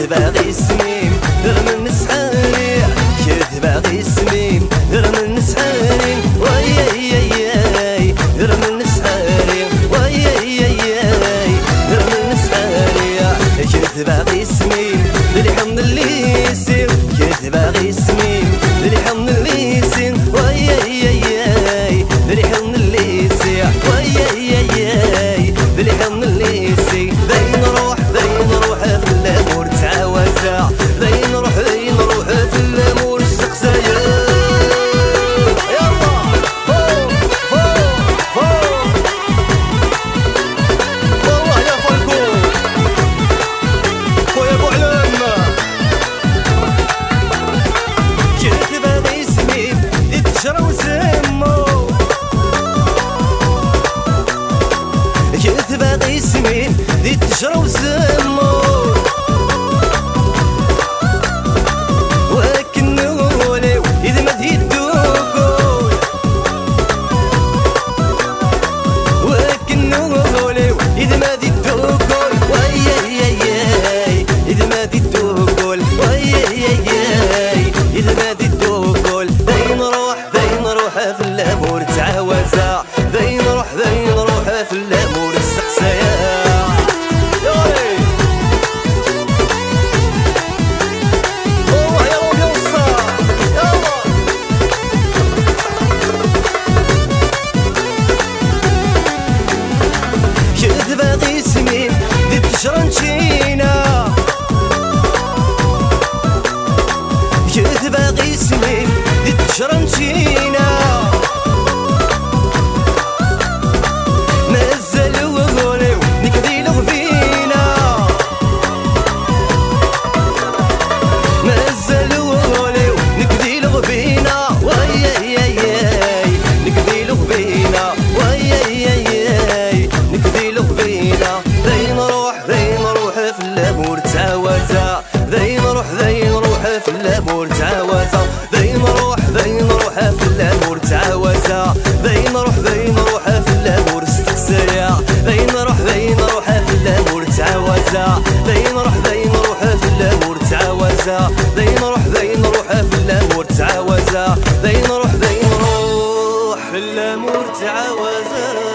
باغي سميم رغم النسحاني كنت باغي سميم رغم النسحاني وياي رغم النسحاني وياي رغم النسحاني كنت باغي سميم للحمد الليسي كنت باغي سميم للحمد الليسي وياي للحمد الليسي وياي للحمد الليسي بين روح في الامور تعاوزة بين روح في الامور السقسايا يلا فوق فوق فوق والله يا فالكو خويا ابو علام كنت باغي سميم يتجرى وسمو كنت باغي سميم يتجرى وسمو إذا ما دي الدوكول وياي إذا ما دي الدوكول وياي إذا ما دي الدوكول بين روح في الأمور تعاوزة بين روح في الأمور السقسايا كنت باغي سميم دي تجرنشينا كنت باغي سميم دي تجرنشينا مازالو غوليو نكديلو فينا مازالو غوليو نكديلو فينا وياي نكديلو فينا وياي نكديلو فينا بين روح في الامور تعاوزة بين روح في الامور تعاوزة بين روح في الامور تعاوزة بين روح في الامور استقسايا بين روح في الامور تعاوزة بين روح في الامور تعاوزة بين روح في الامور تعاوزة بين روح في الامور تعاوزة